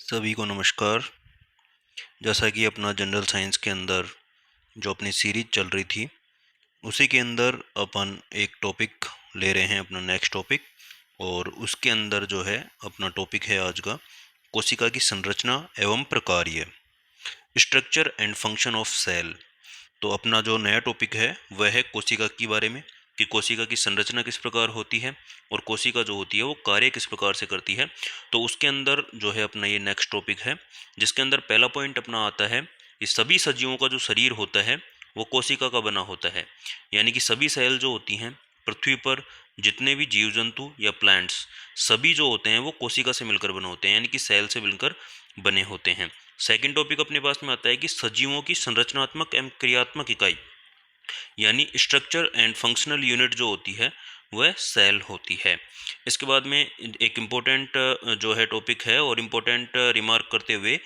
सभी को नमस्कार। जैसा कि अपना जनरल साइंस के अंदर जो अपनी सीरीज चल रही थी, उसी के अंदर अपन एक टॉपिक ले रहे हैं, अपना नेक्स्ट टॉपिक। और उसके अंदर जो है अपना टॉपिक है आज का कोशिका की संरचना एवं प्रकार्य, structure and function of cell. तो अपना जो नया टॉपिक है वह है कोशिका के बारे में, कि कोशिका की संरचना किस प्रकार होती है और कोशिका जो होती है वो कार्य किस प्रकार से करती है। तो उसके अंदर जो है अपना ये नेक्स्ट टॉपिक है, जिसके अंदर पहला पॉइंट अपना आता है कि सभी सजीवों का जो शरीर होता है वो कोशिका का बना होता है। यानी कि सभी सेल जो होती हैं पृथ्वी पर, जितने भी जीव जंतु या प्लांट्स, सभी जो होते हैं वो कोशिका से मिलकर बने होते हैं, यानी कि सेल से मिलकर बने होते हैं। सेकंड टॉपिक अपने पास में आता है कि सजीवों की संरचनात्मक एवं क्रियात्मक इकाई, यानी स्ट्रक्चर एंड फंक्शनल यूनिट जो होती है वह सेल होती है। इसके बाद में एक इम्पोर्टेंट जो है टॉपिक है और इम्पोर्टेंट रिमार्क करते हुए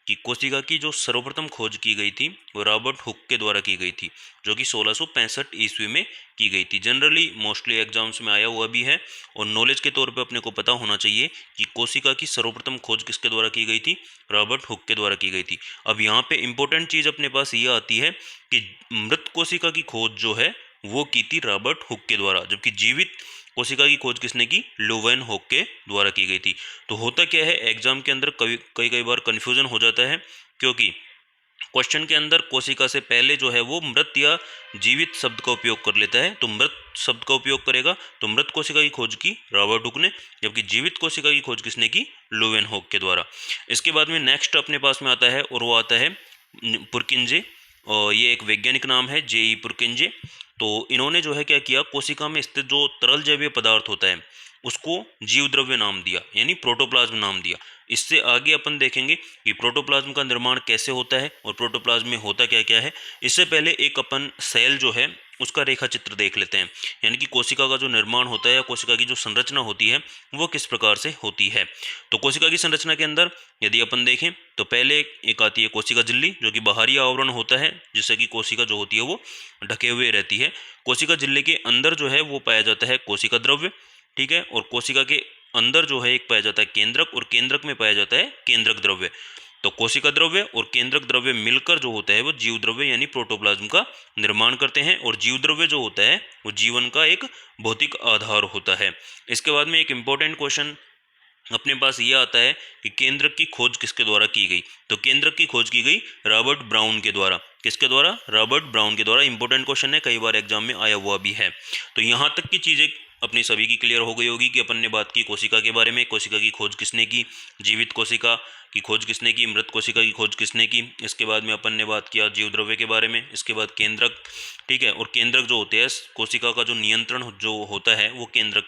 कि कोशिका की जो सर्वप्रथम खोज की गई थी वो रॉबर्ट हुक के द्वारा की गई थी, जो कि 1665 ईस्वी में की गई थी। जनरली मोस्टली एग्जाम्स में आया हुआ भी है और नॉलेज के तौर पे अपने को पता होना चाहिए कि कोशिका की सर्वप्रथम खोज किसके द्वारा की गई थी, रॉबर्ट हुक के द्वारा की गई थी। अब यहाँ पे इम्पोर्टेंट चीज़ अपने पास ये आती है कि मृत कोशिका की खोज जो है वो की थी रॉबर्ट हुक के द्वारा, जबकि जीवित कोशिका की खोज किसने की, लुवेन हुक के द्वारा की गई थी। तो होता क्या है, एग्जाम के अंदर कई कई बार कन्फ्यूजन हो जाता है, क्योंकि क्वेश्चन के अंदर कोशिका से पहले जो है वो मृत या जीवित शब्द का उपयोग कर लेता है। तो मृत शब्द का उपयोग करेगा तो मृत कोशिका की खोज की रॉबर्ट हुक ने, जबकि जीवित कोशिका की खोज किसने की, लुवेन हुक के द्वारा। इसके बाद में नेक्स्ट अपने पास में आता है और वो आता है पुरकिंजे, और ये एक वैज्ञानिक नाम है जेई पुरकिंजे। तो इन्होंने जो है क्या किया, कोशिका में स्थित जो तरल जैवीय पदार्थ होता है उसको जीव द्रव्य नाम दिया, यानी प्रोटोप्लाज्म नाम दिया। इससे आगे अपन देखेंगे कि प्रोटोप्लाज्म का निर्माण कैसे होता है और प्रोटोप्लाज्म में होता क्या क्या है। इससे पहले एक अपन सेल जो है उसका रेखा चित्र देख लेते हैं, यानी कि कोशिका का जो निर्माण होता है या कोशिका की जो संरचना होती है वो किस प्रकार से होती है। तो कोशिका की संरचना के अंदर यदि अपन देखें तो पहले एक आती है कोशिका झिल्ली, जो कि बाहरी आवरण होता है जिससे कि कोशिका जो होती है वो ढके हुए रहती है। कोशिका झिल्ली के अंदर जो है वो पाया जाता है कोशिका द्रव्य, ठीक है। और कोशिका के अंदर जो है एक पाया जाता है केंद्रक, और केंद्रक में पाया जाता है केंद्रक द्रव्य। तो कोशिका द्रव्य और केंद्रक द्रव्य मिलकर जो होता है वो जीव द्रव्य यानी प्रोटोप्लाज्म का निर्माण करते हैं, और जीव द्रव्य जो होता है वो जीवन का एक भौतिक आधार होता है। इसके बाद में एक इंपॉर्टेंट क्वेश्चन अपने पास ये आता है कि केंद्रक की खोज किसके द्वारा की गई। तो केंद्रक की खोज की गई रॉबर्ट ब्राउन के द्वारा। किसके द्वारा, रॉबर्ट ब्राउन के द्वारा। इंपॉर्टेंट क्वेश्चन है, कई बार एग्जाम में आया हुआ भी है। तो यहाँ तक की चीज़ें अपनी सभी की क्लियर हो गई होगी कि अपन ने बात की कोशिका के बारे में, कोशिका की खोज किसने की, जीवित कोशिका की खोज किसने की, मृत कोशिका की खोज किसने की। इसके बाद में अपन ने बात किया जीव द्रव्य के बारे में, इसके बाद केंद्रक, ठीक है। और केंद्रक जो होते हैं, कोशिका का जो नियंत्रण जो होता है वो केंद्रक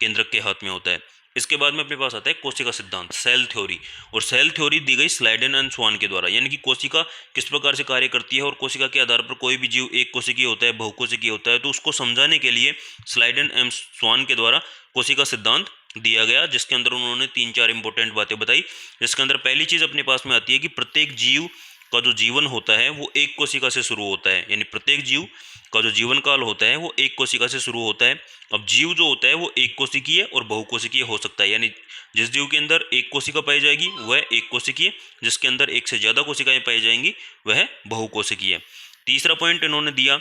केंद्रक के हाथ में होता है। इसके बाद में अपने पास आता है कोशिका सिद्धांत, सेल थ्योरी। और सेल थ्योरी दी गई स्लाइडेन एंड स्वान के द्वारा, यानी कि कोशिका किस प्रकार से कार्य करती है और कोशिका के आधार पर कोई भी जीव एक कोशिकीय होता है, बहुकोशिकीय होता है, तो उसको समझाने के लिए स्लाइडेन एंड स्वान के द्वारा कोशिका सिद्धांत दिया गया, जिसके अंदर उन्होंने 3-4 इंपॉर्टेंट बातें बताई। जिसके अंदर पहली चीज अपने पास में आती है कि प्रत्येक जीव का जो जीवन होता है वो एक कोशिका से शुरू होता है, यानी प्रत्येक जीव का जो जीवन काल होता है वो एक कोशिका से शुरू होता है। अब जीव जो होता है वो एक कोशिकीय और बहुकोशिकीय हो सकता है, यानी जिस जीव के अंदर एक कोशिका पाई जाएगी वह एक कोशिकीय, जिसके अंदर एक से ज़्यादा कोशिकाएं पाई जाएंगी वह बहुकोशिकीय। तीसरा पॉइंट इन्होंने दिया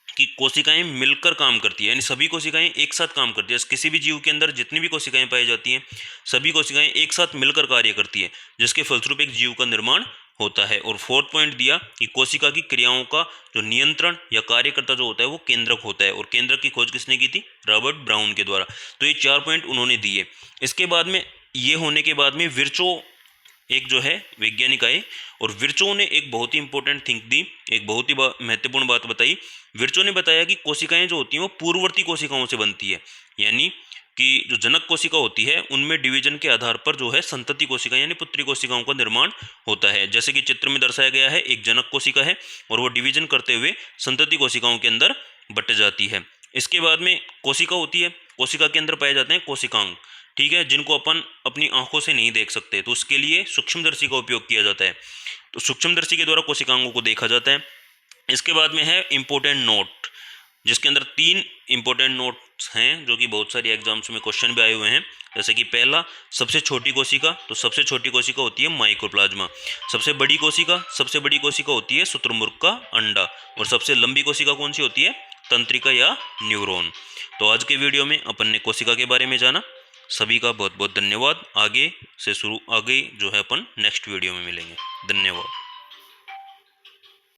कि कोशिकाएं मिलकर काम करती है, यानी सभी कोशिकाएं एक साथ काम करती है। किसी भी जीव के अंदर जितनी भी कोशिकाएं पाई जाती हैं सभी कोशिकाएं एक साथ मिलकर कार्य करती है, जिसके फलस्वरूप एक जीव का निर्माण होता है। और फोर्थ पॉइंट दिया कि कोशिका की क्रियाओं का जो नियंत्रण या कार्यकर्ता जो होता है वो केंद्रक होता है, और केंद्रक की खोज किसने की थी, रॉबर्ट ब्राउन के द्वारा। तो ये 4 पॉइंट उन्होंने दिए। इसके बाद में ये होने के बाद में विर्चो एक जो है वैज्ञानिक आए, और विर्चो ने एक बहुत ही इंपॉर्टेंट थिंक दी, एक बहुत ही महत्वपूर्ण बात बताई। विर्चो ने बताया कि कोशिकाएं जो होती हैं वो पूर्ववर्ती कोशिकाओं से बनती है, यानी कि जो जनक कोशिका होती है उनमें डिवीजन के आधार पर जो है संतति कोशिका यानी पुत्री कोशिकाओं का निर्माण होता है। जैसे कि चित्र में दर्शाया गया है, एक जनक कोशिका है और वो डिवीजन करते हुए संतति कोशिकाओं के अंदर बट जाती है। इसके बाद में कोशिका होती है, कोशिका के अंदर पाए जाते हैं कोशिकांग, ठीक है, जिनको अपन अपनी आंखों से नहीं देख सकते, तो उसके लिए सूक्ष्मदर्शी का उपयोग किया जाता है। तो सूक्ष्मदर्शी के द्वारा कोशिकांगों को देखा जाता है। इसके बाद में है इंपॉर्टेंट नोट, जिसके अंदर 3 इंपॉर्टेंट नोट हैं जो कि बहुत सारी एग्जाम्स में क्वेश्चन भी आए हुए हैं। जैसे कि पहला, सबसे छोटी कोशिका, तो सबसे छोटी कोशिका होती है माइक्रोप्लाज्मा। सबसे बड़ी कोशिका होती है शुतुरमुर्ग का अंडा। और सबसे लंबी कोशिका कौन सी होती है? तंत्रिका या न्यूरॉन। तो आज के वीडियो में अपन ने कोशिका के बारे में जाना। सभी का बहुत बहुत धन्यवाद। आगे जो है अपन नेक्स्ट वीडियो में मिलेंगे। धन्यवाद।